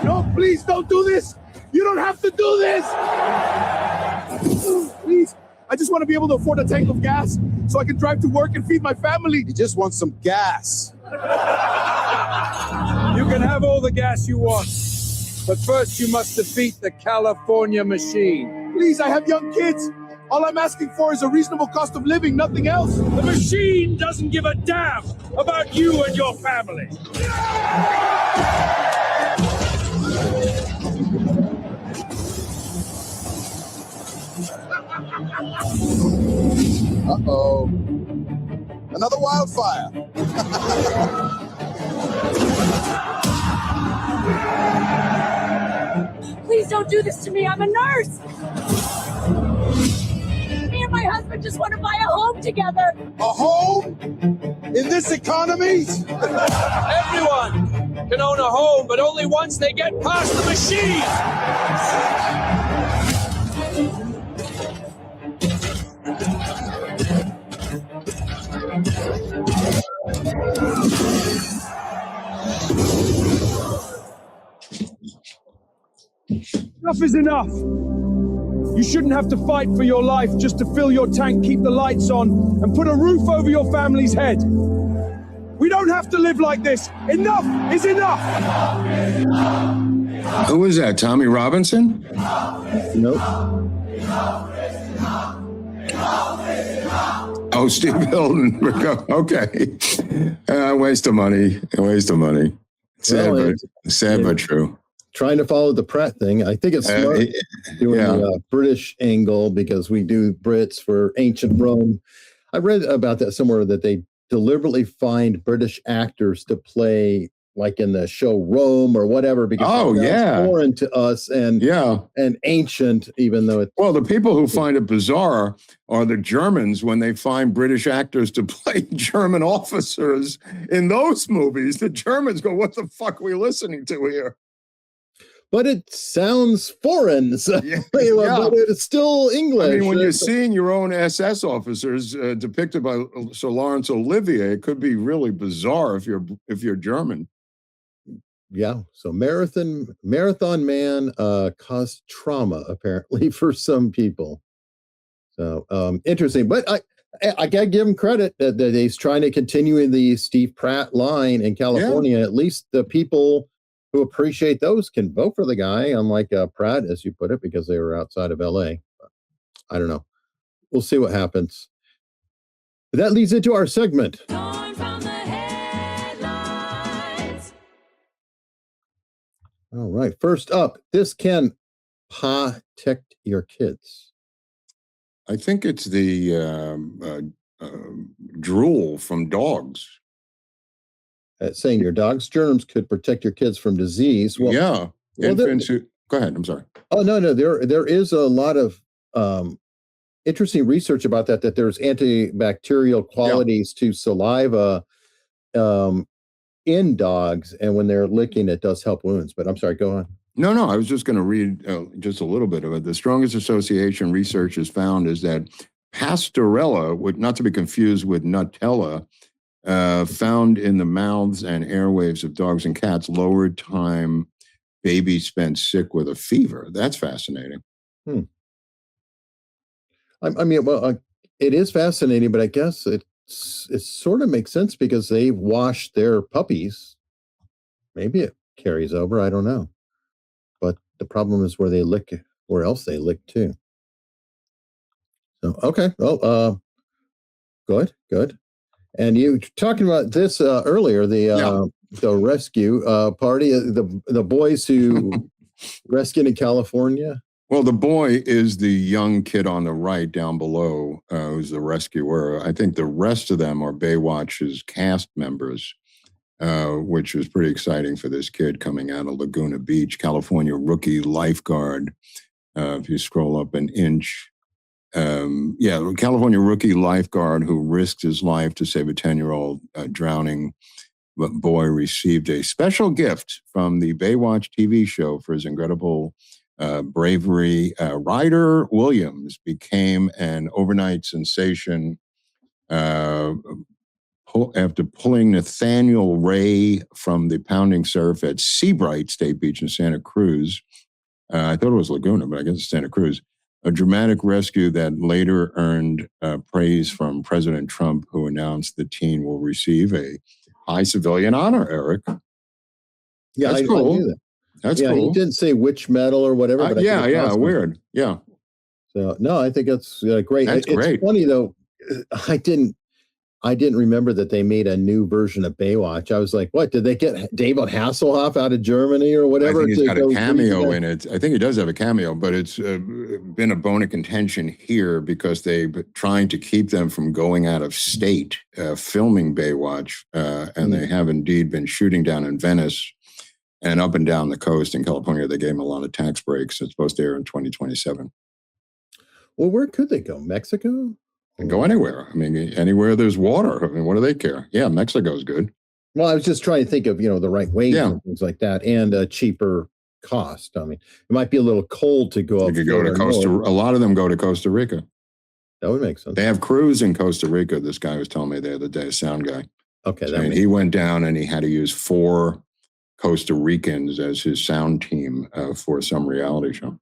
No, please don't do this. You don't have to do this. Please. I just want to be able to afford a tank of gas so I can drive to work and feed my family. He just wants some gas. You can have all the gas you want, but first you must defeat the California machine. Please, I have young kids. All I'm asking for is a reasonable cost of living, nothing else. The machine doesn't give a damn about you and your family. Uh-oh. Another wildfire. Please don't do this to me. I'm a nurse. Me and my husband just want to buy a home together. A home? In this economy? Everyone can own a home, but only once they get past the machine. Enough is enough. You shouldn't have to fight for your life just to fill your tank, keep the lights on, and put a roof over your family's head. We don't have to live like this. Enough is enough. Who was that, Tommy Robinson? Nope. Oh, Steve Hilton. Okay. Waste of money. Sad, but true. Trying to follow the Pratt thing. I think it's smart doing the British angle because we do Brits for ancient Rome. I read about that somewhere that they deliberately find British actors to play like in the show Rome or whatever because it's foreign to us and ancient, even though it's... Well, the people who find it bizarre are the Germans when they find British actors to play German officers in those movies. The Germans go, what the fuck are we listening to here? But it sounds foreign, so, but it's still English. I mean, when you're seeing your own SS officers depicted by Sir Laurence Olivier, it could be really bizarre if you're German. Yeah, so Marathon Man caused trauma apparently for some people. So interesting, but I gotta give him credit that he's trying to continue in the Steve Pratt line in California. At least the people who appreciate those can vote for the guy, unlike Pratt, as you put it, because they were outside of LA. But I don't know. We'll see what happens. But that leads into our segment. Torn from the headlines. All right. First up, this can protect your kids. I think it's the drool from dogs. Saying your dog's germs could protect your kids from disease. Well, infants go ahead. I'm sorry. Oh, no. There is a lot of interesting research about that there's antibacterial qualities to saliva in dogs. And when they're licking, it does help wounds. But I'm sorry, go on. No, I was just going to read just a little bit of it. The strongest association research has found is that pastorella, not to be confused with Nutella, found in the mouths and airwaves of dogs and cats, lowered time babies spent sick with a fever. That's fascinating. I mean, well, it is fascinating, but I guess it sort of makes sense because they wash their puppies. Maybe it carries over. I don't know. But the problem is where they lick, where else they lick too. So, okay. Well, good. And you were talking about this earlier, the rescue party, the boys who rescued in California. Well, the boy is the young kid on the right down below, who's the rescuer. I think the rest of them are Baywatch's cast members, which was pretty exciting for this kid coming out of Laguna Beach, California rookie lifeguard. If you scroll up an inch. California rookie lifeguard who risked his life to save a 10-year-old drowning boy received a special gift from the Baywatch TV show for his incredible bravery. Ryder Williams became an overnight sensation, after pulling Nathaniel Ray from the pounding surf at Seabright State Beach in Santa Cruz. I thought it was Laguna, but I guess it's Santa Cruz. A dramatic rescue that later earned praise from President Trump, who announced the teen will receive a high civilian honor, Eric. Yeah, that's I cool. knew that. That's yeah, cool. He didn't say which medal or whatever. But yeah, weird. Yeah. So no, I think that's great. That's great. It's funny though. I didn't remember that they made a new version of Baywatch. I was like, what? Did they get David Hasselhoff out of Germany or whatever? I think he's got a cameo in it. I think he does have a cameo, but it's been a bone of contention here because they've been trying to keep them from going out of state filming Baywatch, and they have indeed been shooting down in Venice and up and down the coast in California. They gave them a lot of tax breaks. It's supposed to air in 2027. Well, where could they go? Mexico? And go anywhere. I mean, anywhere there's water. I mean, what do they care? Yeah, Mexico's good. Well, I was just trying to think of, the right wage Yeah. and things like that, and a cheaper cost. I mean, it might be a little cold to go You up. could go to Costa. A lot of them go to Costa Rica. That would make sense. They have crews in Costa Rica. This guy was telling me the other day, a sound guy. Okay, And he went down and he had to use 4 Costa Ricans as his sound team for some reality show.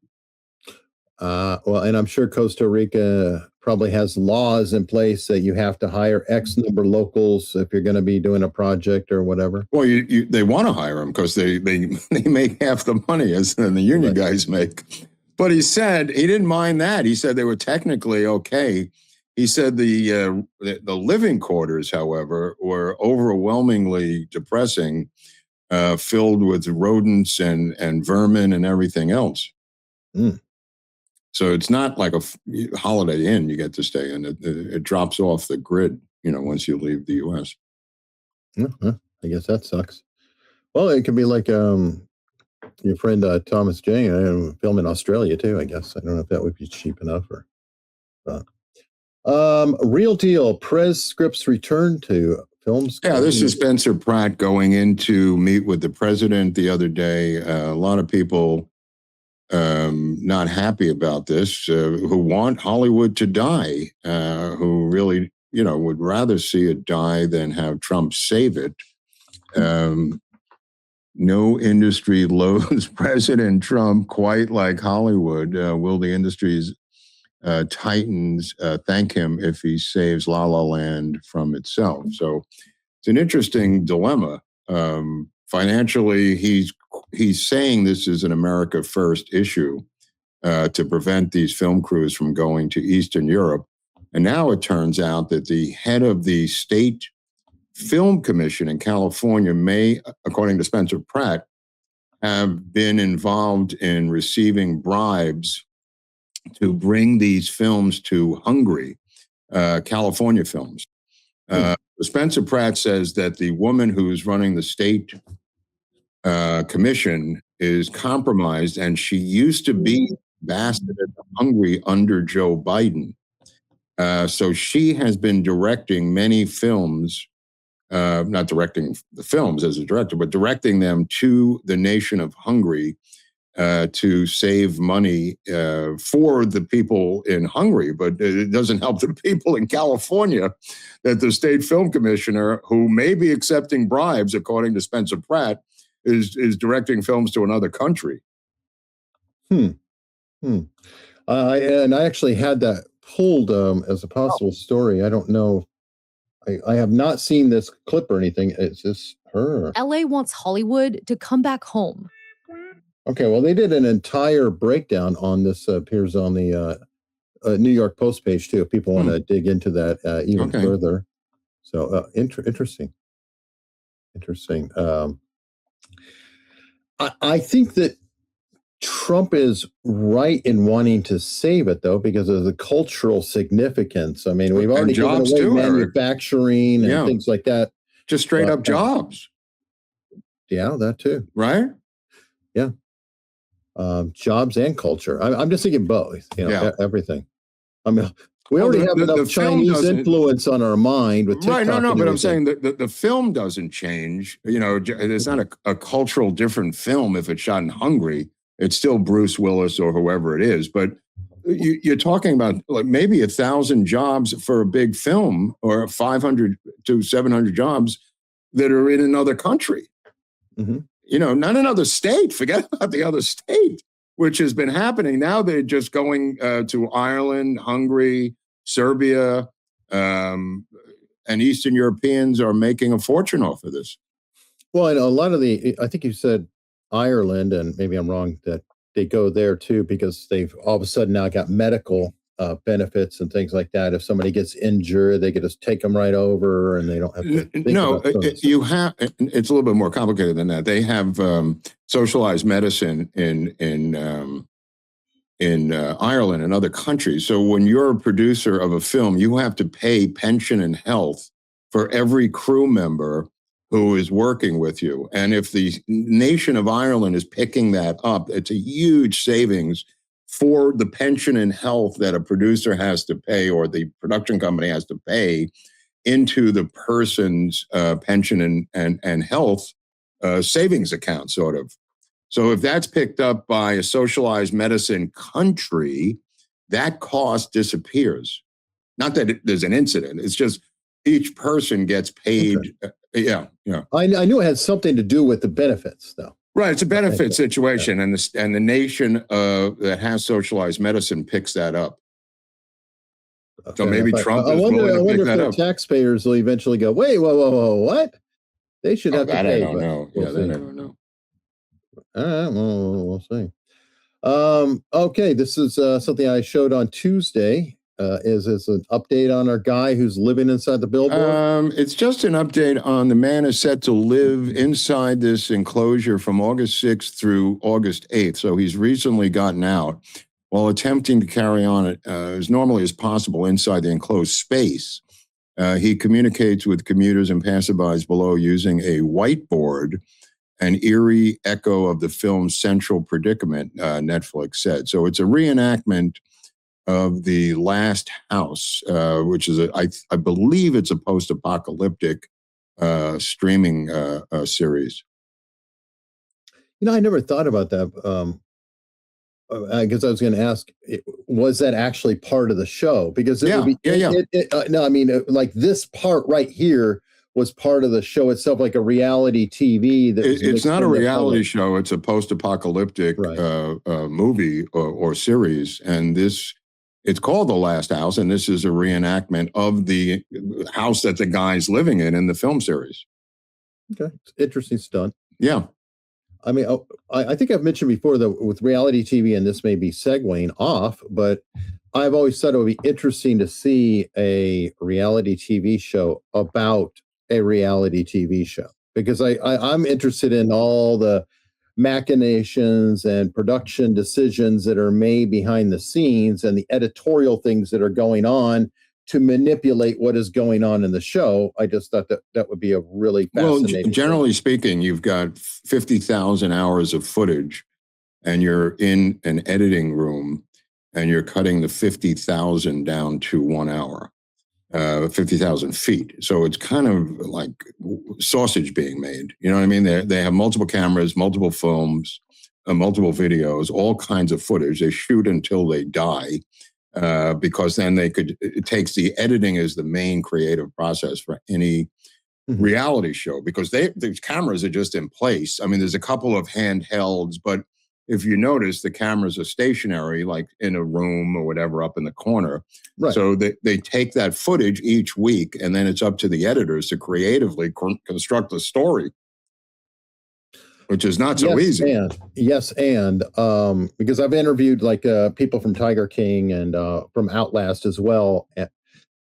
Well, and I'm sure Costa Rica probably has laws in place that you have to hire X number locals if you're going to be doing a project or whatever. Well, they want to hire them because they make half the money as the union guys make. But he said he didn't mind that. He said they were technically okay. He said the living quarters, however, were overwhelmingly depressing, filled with rodents and vermin and everything else. Mm. So it's not like a Holiday Inn you get to stay in. It drops off the grid, once you leave the U.S. I guess that sucks. Well, it could be like your friend Thomas Jane, film in Australia too, I guess. I don't know if that would be cheap enough Real Deal, Prez Scripts return to films. Yeah, this is Spencer Pratt going in to meet with the president the other day. A lot of people not happy about this, who want Hollywood to die, who really, would rather see it die than have Trump save it. No industry loathes President Trump quite like Hollywood. Will the industry's titans thank him if he saves La La Land from itself? So it's an interesting dilemma. Financially, he's saying this is an America First issue to prevent these film crews from going to Eastern Europe. And now it turns out that the head of the state film commission in California may, according to Spencer Pratt, have been involved in receiving bribes to bring these films to Hungary, California films. Spencer Pratt says that the woman who's running the state commission is compromised, and she used to be ambassador to Hungary under Joe Biden. So she has been directing many films, not directing the films as a director, but directing them to the nation of Hungary to save money for the people in Hungary. But it doesn't help the people in California that the state film commissioner, who may be accepting bribes, according to Spencer Pratt, is directing films to another country. And I actually had that pulled as a possible story. I don't know. I have not seen this clip or anything. Is this her? LA wants Hollywood to come back home. Okay, well, they did an entire breakdown on this. Appears on the New York Post page too. If people want to dig into that even further. So interesting. I think that Trump is right in wanting to save it, though, because of the cultural significance. I mean, we've already given away too, manufacturing and things like that. Just straight up jobs. Yeah, that too. Right? Yeah. Jobs and culture. I'm just thinking both, everything. I mean, we already have enough Chinese influence on our mind with TikTok. Right, no, but I'm saying that the film doesn't change. It's not a cultural different film if it's shot in Hungary. It's still Bruce Willis or whoever it is. But you're talking about like maybe 1,000 jobs for a big film, or 500 to 700 jobs that are in another country. Mm-hmm. Not another state. Forget about the other state, which has been happening. Now they're just going to Ireland, Hungary, Serbia, and Eastern Europeans are making a fortune off of this. Well, I know a lot of I think you said Ireland, and maybe I'm wrong, that they go there too because they've all of a sudden now got medical benefits and things like that. If somebody gets injured, they can just take them right over, and they don't have to think about you have. It's a little bit more complicated than that. They have socialized medicine in Ireland and other countries. So when you're a producer of a film, you have to pay pension and health for every crew member who is working with you. And if the nation of Ireland is picking that up, it's a huge savings for the pension and health that a producer has to pay, or the production company has to pay into the person's pension and health savings account, sort of. So if that's picked up by a socialized medicine country, that cost disappears. Not that there's an incident. It's just each person gets paid. Okay. Yeah. I knew it had something to do with the benefits, though. Right, it's a benefit situation, and the nation that has socialized medicine picks that up. Okay, so maybe Trump is willing to pick that up. The taxpayers will eventually go, wait, whoa, what? They should have to pay. I don't know. They never know. All right, well, we'll see. Okay, this is something I showed on Tuesday. Is an update on our guy who's living inside the billboard? It's just an update on the man is set to live inside this enclosure from August 6th through August 8th. So he's recently gotten out while attempting to carry on as normally as possible inside the enclosed space. He communicates with commuters and passerbys below using a whiteboard, an eerie echo of the film's central predicament, Netflix said. So it's a reenactment of The Last House, which is I believe it's a post-apocalyptic streaming series. I never thought about that. I guess I was going to ask, was that actually part of the show? Because no, I mean, like this part right here was part of the show itself, like a reality TV. It's not a reality show. It's a post-apocalyptic movie or series, and it's called The Last House, and this is a reenactment of the house that the guy's living in the film series. Okay. Interesting stunt. Yeah. I mean, I think I've mentioned before that with reality TV, and this may be segueing off, but I've always thought it would be interesting to see a reality TV show about a reality TV show, because I'm interested in all the machinations and production decisions that are made behind the scenes and the editorial things that are going on to manipulate what is going on in the show. I just thought that would be a really fascinating. Well, generally speaking, you've got 50,000 hours of footage, and you're in an editing room, and you're cutting the 50,000 down to 1 hour. 50,000 feet. So it's kind of like sausage being made. You know what I mean? They have multiple cameras, multiple films, multiple videos, all kinds of footage. They shoot until they die because then it takes the editing as the main creative process for any reality show, because the cameras are just in place. I mean, there's a couple of handhelds, but if you notice, the cameras are stationary, like in a room or whatever up in the corner. Right. So they take that footage each week, and then it's up to the editors to creatively construct a story, which is not so easy. And because I've interviewed like people from Tiger King and from Outlast as well. And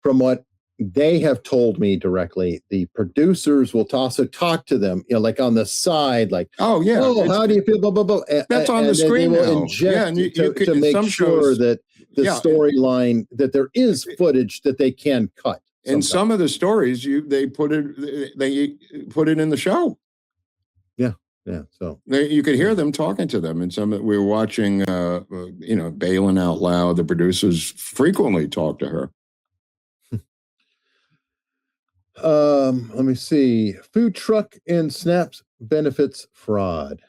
from what they have told me directly, the producers will also talk to them, like on the side, like, how do you feel? Blah, blah, blah. That's on the screen they will now. Inject to make sure that the storyline, that there is footage that they can cut. In some of the stories, they put it in the show. Yeah. So you could hear them talking to them. And we were watching, Balin Out Loud. The producers frequently talk to her. Let me see. Food truck and snaps benefits fraud.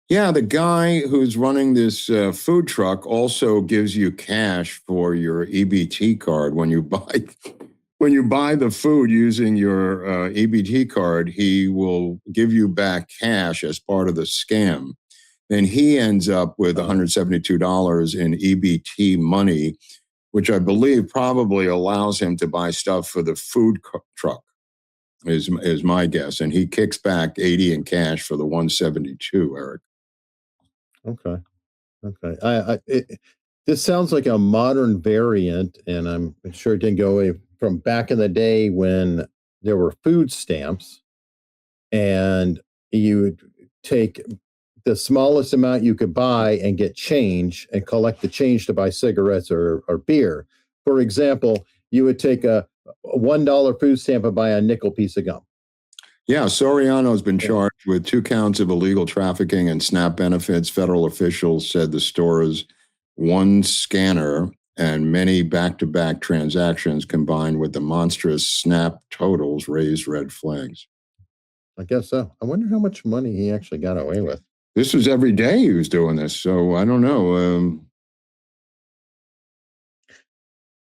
Yeah, the guy who's running this food truck also gives you cash for your EBT card when you buy the food using your EBT card. He will give you back cash as part of the scam. Then he ends up with $172 in EBT money, which I believe probably allows him to buy stuff for the food truck. Is my guess, and he kicks back 80 in cash for the 172, Eric. Okay. This sounds like a modern variant, and I'm sure it didn't go away from back in the day when there were food stamps, and you would take the smallest amount you could buy and get change and collect the change to buy cigarettes or beer. For example, you would take a $1 food stamp and buy a nickel piece of gum. Yeah, Soriano has been charged with 2 counts of illegal trafficking and SNAP benefits. Federal officials said the store's one scanner and many back-to-back transactions combined with the monstrous SNAP totals raised red flags. I guess so. I wonder how much money he actually got away with. This was every day he was doing this, so I don't know.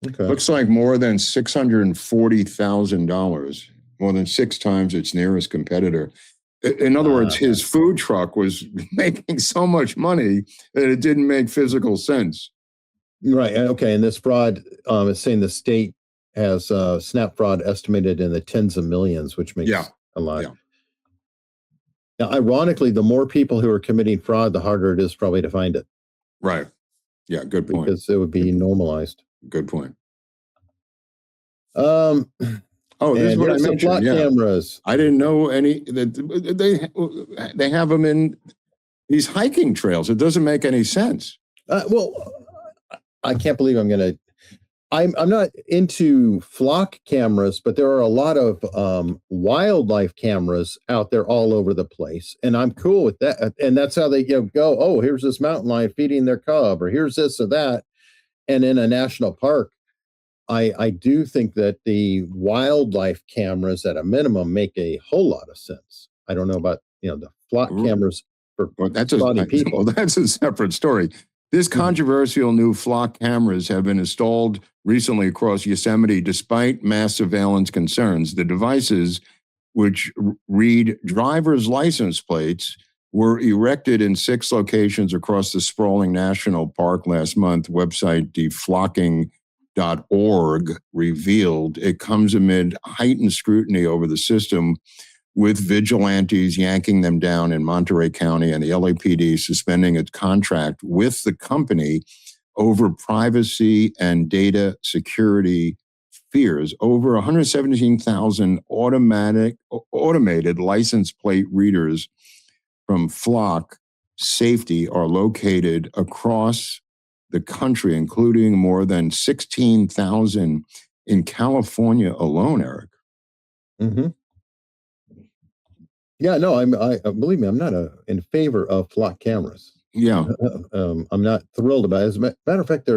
Okay. Looks like more than $640,000, more than 6 times its nearest competitor. In other words, his food truck was making so much money that it didn't make physical sense. Right. Okay. And this fraud is saying the state has SNAP fraud estimated in the tens of millions, which makes a lot. Yeah. Now, ironically, the more people who are committing fraud, the harder it is probably to find it. Right. Yeah. Good point. Because it would be normalized. Good point. Oh, this is what I mentioned. Flock cameras. I didn't know any that they have them in these hiking trails. It doesn't make any sense. Well, I can't believe I'm not into flock cameras, but there are a lot of wildlife cameras out there all over the place, and I'm cool with that. And that's how they go. Oh, here's this mountain lion feeding their cub, or here's this or that. And in a national park, I do think that the wildlife cameras, at a minimum, make a whole lot of sense. I don't know about the flock cameras for spotting people. Well, that's a separate story. This controversial new flock cameras have been installed recently across Yosemite despite mass surveillance concerns. The devices, which read driver's license plates, were erected in 6 locations across the sprawling national park last month. Website deflocking.org revealed it comes amid heightened scrutiny over the system, with vigilantes yanking them down in Monterey County and the LAPD suspending its contract with the company over privacy and data security fears. Over 117,000 automated license plate readers from Flock Safety are located across the country, including more than 16,000 in California alone, Eric. Mm-hmm. Yeah, no, I believe me, I'm not in favor of flock cameras. Yeah. I'm not thrilled about it. As a matter of fact,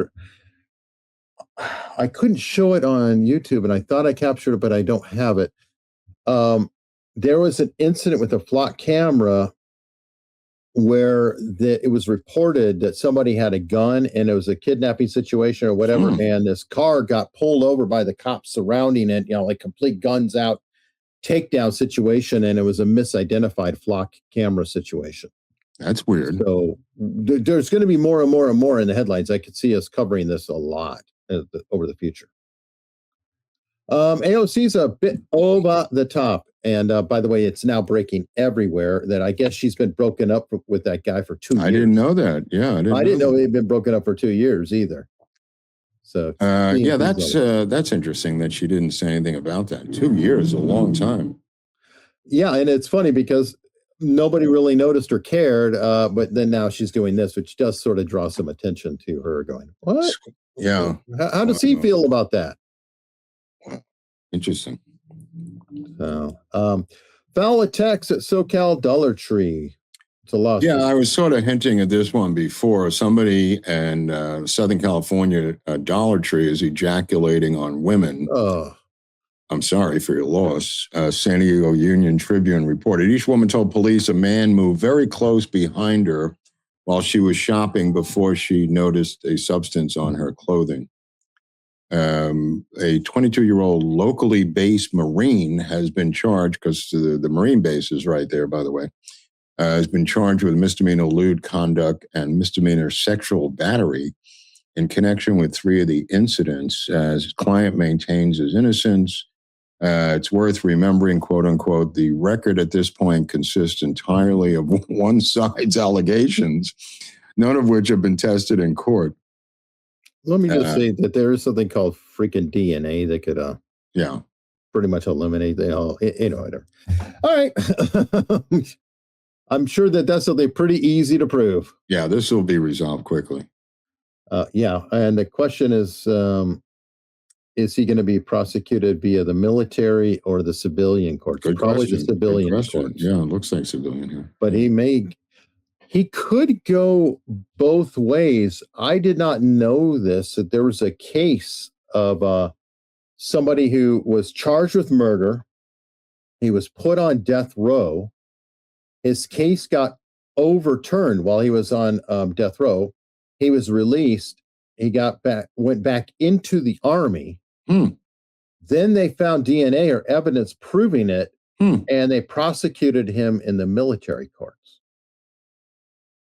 I couldn't show it on YouTube, and I thought I captured it, but I don't have it. There was an incident with a flock camera where it was reported that somebody had a gun, and it was a kidnapping situation or whatever, and this car got pulled over by the cops surrounding it, like complete guns out takedown situation, and it was a misidentified flock camera situation. That's weird. So there's going to be more and more and more in the headlines. I could see us covering this a lot over the future. AOC is a bit over the top. And by the way, it's now breaking everywhere that I guess she's been broken up with that guy for 2 years. I didn't know that. Yeah, I didn't know they'd been broken up for 2 years either. So that's interesting that she didn't say anything about that. 2 years, a long time. Yeah, and it's funny because nobody really noticed or cared, but then now she's doing this, which does sort of draw some attention to her. Going, what? Yeah. How does he feel about that? Interesting. So, foul attacks at SoCal Dollar Tree. It's a lawsuit. Yeah, I was sort of hinting at this one before. Somebody in Southern California, Dollar Tree, is ejaculating on women. Oh. I'm sorry for your loss. San Diego Union Tribune reported each woman told police a man moved very close behind her while she was shopping before she noticed a substance on her clothing. A 22-year-old locally based Marine has been charged, because the Marine base is right there, by the way, has been charged with misdemeanor lewd conduct and misdemeanor sexual battery in connection with 3 of the incidents. As his client maintains his innocence, it's worth remembering, quote unquote, the record at this point consists entirely of one side's allegations, none of which have been tested in court. Let me just say that there is something called freaking DNA that could Yeah. pretty much eliminate the all. Whatever. All right. I'm sure that that's something pretty easy to prove. Yeah, this will be resolved quickly. Yeah, and the question is he going to be prosecuted via the military or the civilian courts? Good Probably question. the civilian Good question. courts. Yeah, it looks like civilian here. But he could go both ways. I did not know this, that there was a case of somebody who was charged with murder. He was put on death row. His case got overturned while he was on death row. He was released. He went back into the Army. Then they found DNA or evidence proving it, and they prosecuted him in the military courts.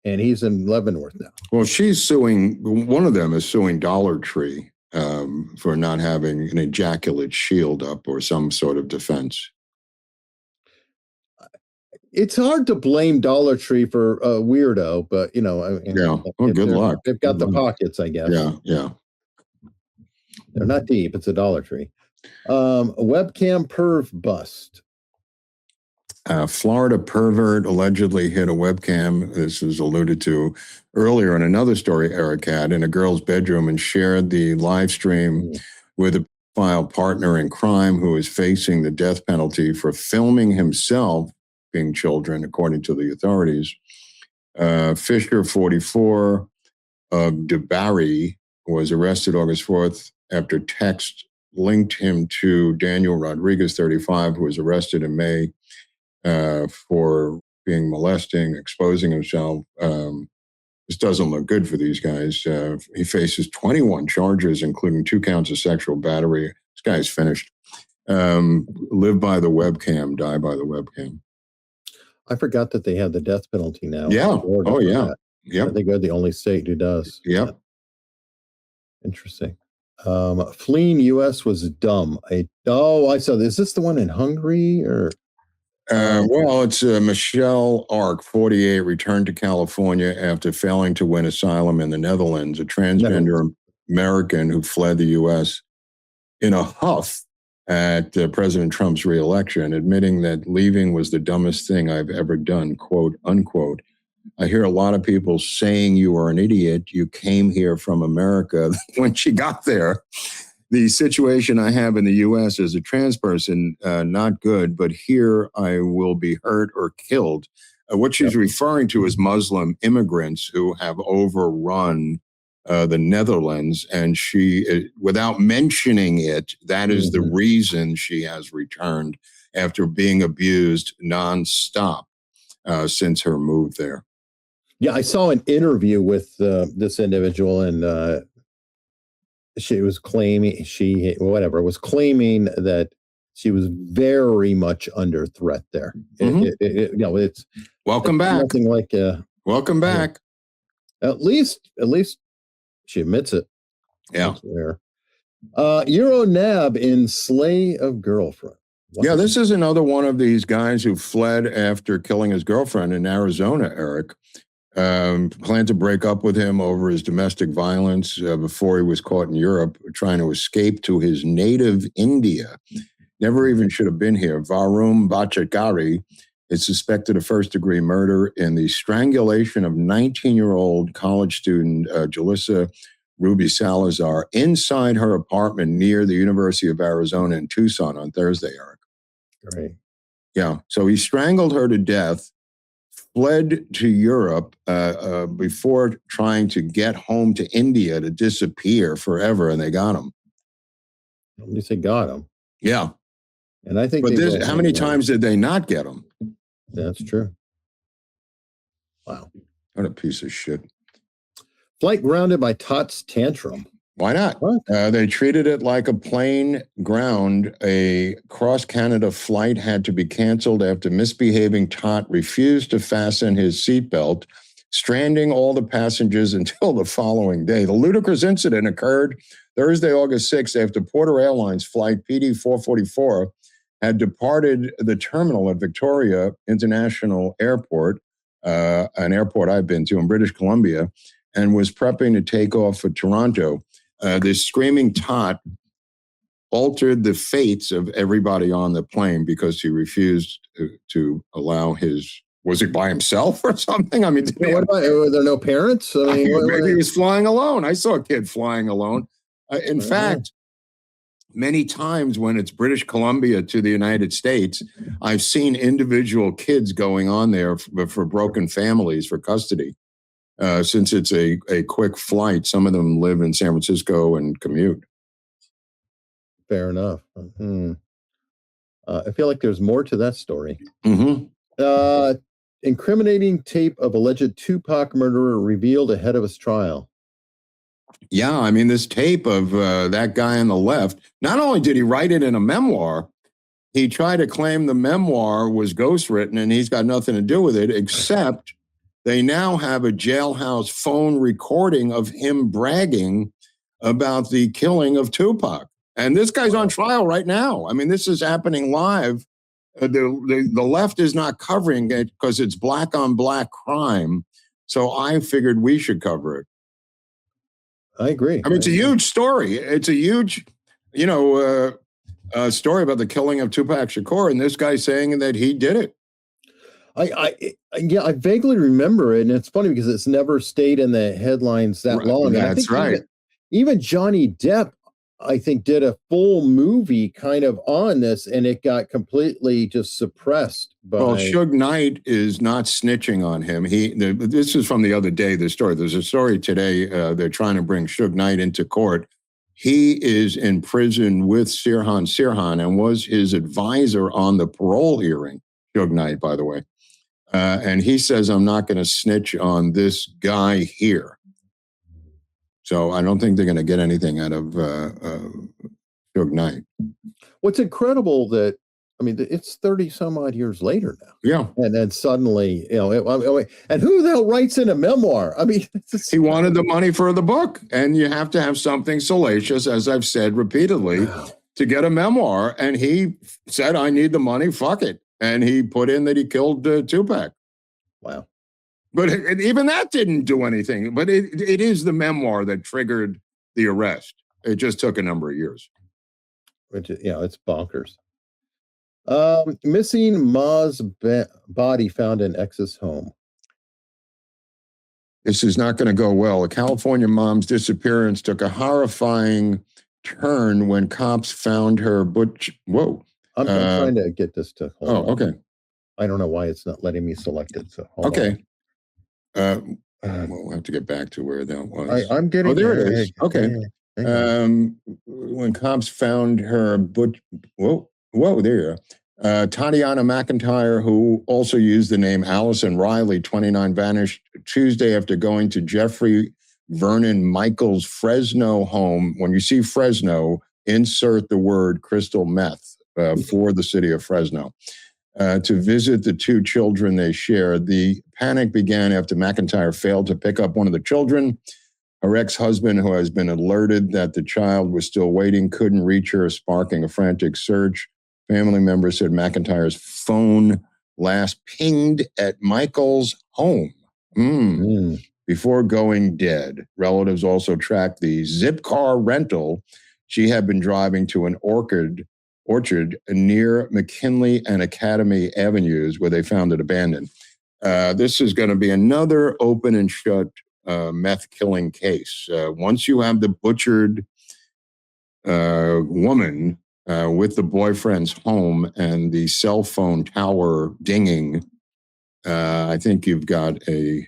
And he's in Leavenworth now. Well, she's suing, one of them is suing Dollar Tree for not having an ejaculate shield up or some sort of defense. It's hard to blame Dollar Tree for a weirdo, but Yeah. Well, good luck. They've got Good the luck. pockets, I guess. Yeah. They're not deep. It's a Dollar Tree. A webcam perv bust. Florida pervert allegedly hit a webcam. This was alluded to earlier in another story Eric had in a girl's bedroom and shared the live stream with a file partner in crime who is facing the death penalty for filming himself being children, according to the authorities. Fisher, 44, of DeBarry, was arrested August 4th after text linked him to Daniel Rodriguez, 35, who was arrested in May for being molesting, exposing himself. This doesn't look good for these guys. He faces 21 charges, including 2 counts of sexual battery. This guy's finished. Live by the webcam, die by the webcam. I forgot that they have the death penalty now. Yeah. Oh, yeah. Yep. I think we're the only state who does. Yep. Interesting. Fleeing U.S. was dumb. I saw this. Is this the one in Hungary or? Well, it's Michelle Ark, 48, returned to California after failing to win asylum in the Netherlands, a transgender American who fled the U.S. in a huff at President Trump's reelection, admitting that leaving was the dumbest thing I've ever done, quote, unquote. I hear a lot of people saying you are an idiot. You came here from America. When she got there, the situation I have in the U.S. as a trans person, not good, but here I will be hurt or killed. What she's referring to is Muslim immigrants who have overrun the Netherlands, and she, without mentioning it, that is the reason she has returned after being abused nonstop since her move there. Yeah, I saw an interview with this individual, and she was claiming that she was very much under threat there. It's welcome back. Nothing like welcome back. At least she admits it. Yeah. Euro Nab in Slay of Girlfriend. Yeah, this is another one of these guys who fled after killing his girlfriend in Arizona, Eric. Planned to break up with him over his domestic violence before he was caught in Europe, trying to escape to his native India. Never even should have been here. Varun Bhattacharya is suspected of first-degree murder in the strangulation of 19-year-old college student Jalissa Ruby Salazar inside her apartment near the University of Arizona in Tucson on Thursday, Eric. Right. Yeah. So he strangled her to death, fled to Europe before trying to get home to India to disappear forever, and they got him. You say got him? Yeah. And I think But how many times did they not get him? That's true. Wow. times did they not get him? That's true. Wow. What a piece of shit. Flight grounded by Tot's tantrum. Why not? What? They treated it like a plane ground. A cross-Canada flight had to be canceled after misbehaving Tot refused to fasten his seatbelt, stranding all the passengers until the following day. The ludicrous incident occurred Thursday, August 6th, after Porter Airlines flight PD 444 had departed the terminal at Victoria International Airport, an airport I've been to in British Columbia, and was prepping to take off for Toronto. This screaming Tot altered the fates of everybody on the plane because he refused to allow was he by himself or something? I mean, What about, were there no parents? I mean, maybe he was flying alone. I saw a kid flying alone. In fact, many times when it's British Columbia to the United States, I've seen individual kids going on there for broken families for custody. Since it's a quick flight, some of them live in San Francisco and commute. Fair enough. I feel like there's more to that story. Mm-hmm. Incriminating tape of alleged Tupac murderer revealed ahead of his trial. Yeah, I mean, this tape of that guy on the left, not only did he write it in a memoir, he tried to claim the memoir was ghostwritten and he's got nothing to do with it, except they now have a jailhouse phone recording of him bragging about the killing of Tupac. And this guy's on trial right now. I mean, this is happening live. The left is not covering it because it's black on black crime. So I figured we should cover it. I agree. I mean, it's a huge story. It's a huge, story about the killing of Tupac Shakur, and this guy saying that he did it. I vaguely remember it, and it's funny because it's never stayed in the headlines that long. That's right. Even Johnny Depp, I think, did a full movie kind of on this, and it got completely just suppressed. Well, Suge Knight is not snitching on him. This is from the other day, the story. There's a story today. They're trying to bring Suge Knight into court. He is in prison with Sirhan and was his advisor on the parole hearing. Suge Knight, by the way. And he says, I'm not going to snitch on this guy here. So I don't think they're going to get anything out of Suge Knight. What's incredible that, I mean, it's 30 some odd years later now. Yeah. And then suddenly, and who the hell writes in a memoir? I mean, he wanted the money for the book, and you have to have something salacious, as I've said repeatedly, to get a memoir. And he said, I need the money, fuck it. And he put in that he killed Tupac. Wow. But even that didn't do anything. But it is the memoir that triggered the arrest. It just took a number of years. Which, it's bonkers. Missing Ma's body found in ex's home. This is not going to go well. A California mom's disappearance took a horrifying turn when cops found her Whoa. I'm trying to get this to hold on. Okay. I don't know why it's not letting me select it. So okay. We'll have to get back to where that was. I'm getting. Oh, there it is. Okay. When cops found her Whoa, there you are. Tatiana McIntyre, who also used the name Allison Riley, 29, vanished Tuesday after going to Jeffrey Vernon Michael's Fresno home. When you see Fresno, insert the word crystal meth for the city of Fresno. To visit the two children they shared. The panic began after McIntyre failed to pick up one of the children. Her ex-husband, who has been alerted that the child was still waiting, couldn't reach her, sparking a frantic search. Family members said McIntyre's phone last pinged at Michael's home before going dead. Relatives also tracked the zip car rental she had been driving to an orchard near McKinley and Academy Avenues, where they found it abandoned. This is going to be another open and shut meth killing case. Once you have the butchered woman with the boyfriend's home and the cell phone tower dinging, I think you've got a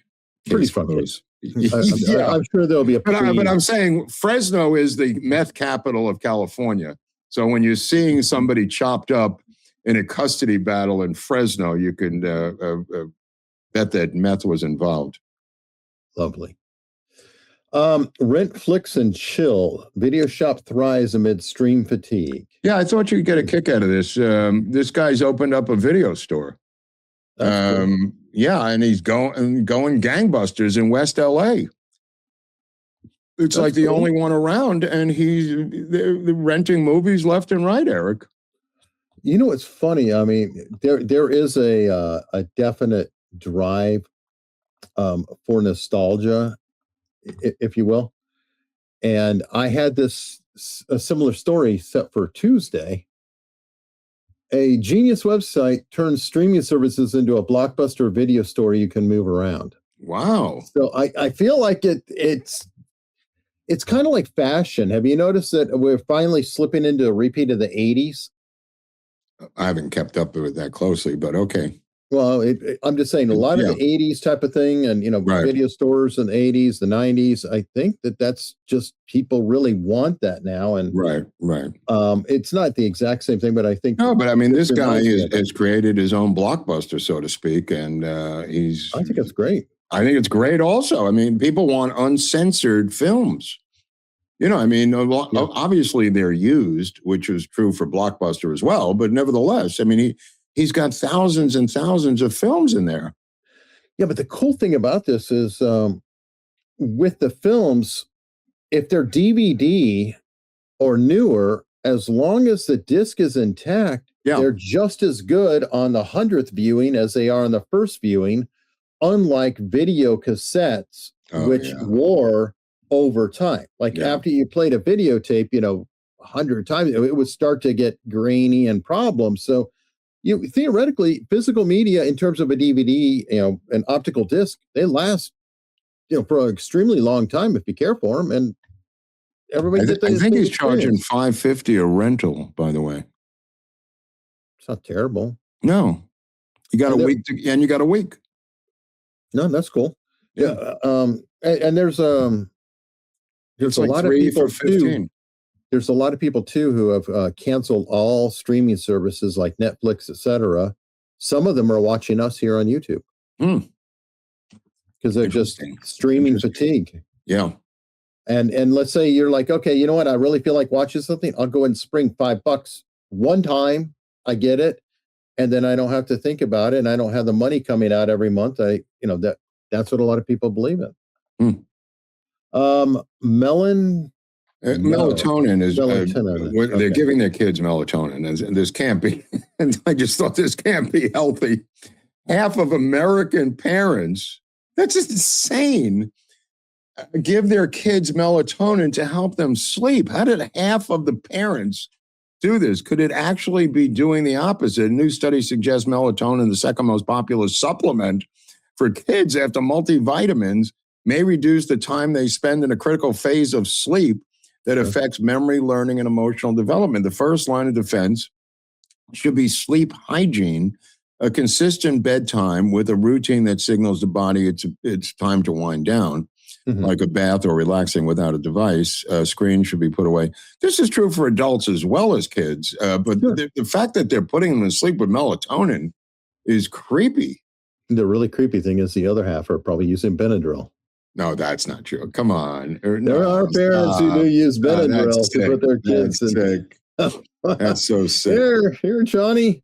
pretty fun case. I'm sure there'll be a. But I'm saying Fresno is the meth capital of California. So when you're seeing somebody chopped up in a custody battle in Fresno, you can bet that meth was involved. Lovely. Rent, flicks, and chill. Video shop thrives amid stream fatigue. Yeah, I thought you'd get a kick out of this. This guy's opened up a video store. Cool. Yeah, and he's going gangbusters in West LA. It's like the only one around, and they're renting movies left and right, Eric. You know, it's funny. I mean, there is a definite drive for nostalgia, if you will. And I had a similar story set for Tuesday. A genius website turns streaming services into a blockbuster video store you can move around. Wow. So I feel like it's kind of like fashion. Have you noticed that we're finally slipping into a repeat of the 80s? I haven't kept up with that closely, but okay. Well, I'm just saying a lot of the 80s type of thing and, video stores in the 80s, the 90s, I think that's just people really want that now. And right. It's not the exact same thing, but I think. No, but I mean, this guy has created his own blockbuster, so to speak. And I think it's great. I think it's great also. I mean, people want uncensored films. I mean, obviously they're used, which is true for Blockbuster as well. But nevertheless, I mean, he's got thousands and thousands of films in there. Yeah, but the cool thing about this is with the films, if they're DVD or newer, as long as the disc is intact, they're just as good on the 100th viewing as they are on the first viewing, unlike video cassettes, which wore over time. Like after you played a videotape, 100 times, it would start to get grainy and problems. So theoretically, physical media in terms of a DVD, an optical disc, they last, for an extremely long time if you care for them. And everybody, I think he's charging $550 a rental. By the way, it's not terrible. No, you got a week, and you got a week. No, that's cool. Yeah, and there's a like lot of people too. There's a lot of people too who have canceled all streaming services like Netflix, etc. Some of them are watching us here on YouTube because they're just streaming fatigue. Yeah. And let's say you're like, okay, you know what? I really feel like watching something. I'll go and spring $5 one time. I get it, and then I don't have to think about it, and I don't have the money coming out every month. That's what a lot of people believe in. Melatonin is they're giving their kids melatonin, and this can't be. And I just thought this can't be healthy. Half of American parents, that's just insane, give their kids melatonin to help them sleep. How did half of the parents do this? Could it actually be doing the opposite? A new study suggests melatonin, the second most popular supplement for kids after multivitamins, may reduce the time they spend in a critical phase of sleep that affects memory, learning, and emotional development. The first line of defense should be sleep hygiene, a consistent bedtime with a routine that signals the body it's time to wind down, like a bath or relaxing without a device. Screens should be put away. This is true for adults as well as kids, but the fact that they're putting them to sleep with melatonin is creepy. The really creepy thing is the other half are probably using Benadryl. No, that's not true. Come on. There are parents who do use Benadryl to put their kids in. That's so sick. Here, Johnny,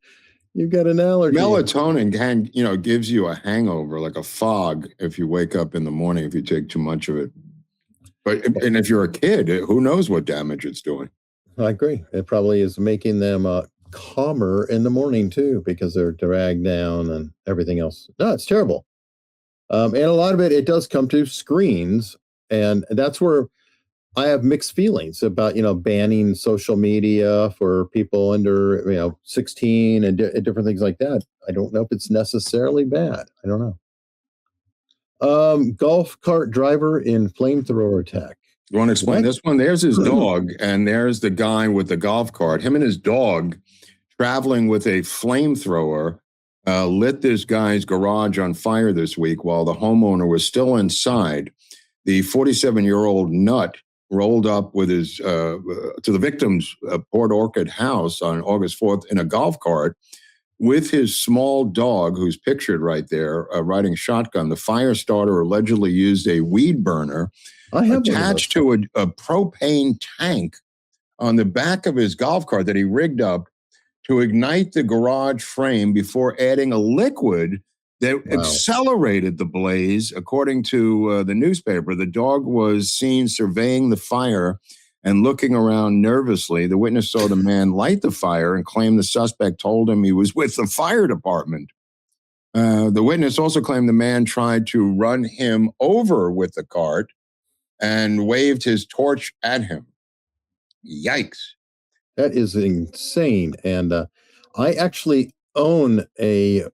you've got an allergy. Melatonin gives you a hangover, like a fog, if you wake up in the morning, if you take too much of it. And if you're a kid, who knows what damage it's doing? I agree. It probably is making them calmer in the morning too, because they're dragged down and everything else. No, it's terrible. And a lot of it does come to screens. And that's where I have mixed feelings about, banning social media for people under, 16 and different things like that. I don't know if it's necessarily bad. I don't know. Golf cart driver in flamethrower attack. You want to explain this one? There's his dog, and there's the guy with the golf cart. Him and his dog traveling with a flamethrower lit this guy's garage on fire this week while the homeowner was still inside. The 47-year-old nut rolled up with his to the victim's Port Orchid house on August 4th in a golf cart with his small dog, who's pictured right there, riding shotgun. The fire starter allegedly used a weed burner attached to a propane tank on the back of his golf cart that he rigged up to ignite the garage frame before adding a liquid that accelerated the blaze. According to the newspaper, the dog was seen surveying the fire and looking around nervously. The witness saw the man light the fire and claimed the suspect told him he was with the fire department. The witness also claimed the man tried to run him over with the cart and waved his torch at him. Yikes. That is insane. And I actually own a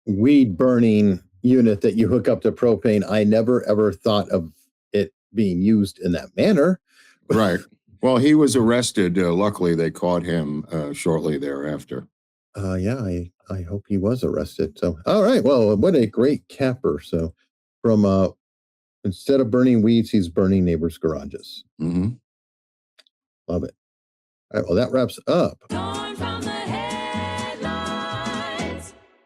weed burning unit that you hook up to propane. I never ever thought of it being used in that manner. Right. Well, he was arrested. Luckily, they caught him shortly thereafter. Yeah, I hope he was arrested. So, all right. Well, what a great capper. So from instead of burning weeds, he's burning neighbors' garages. Mm-hmm. Love it. All right. Well, that wraps up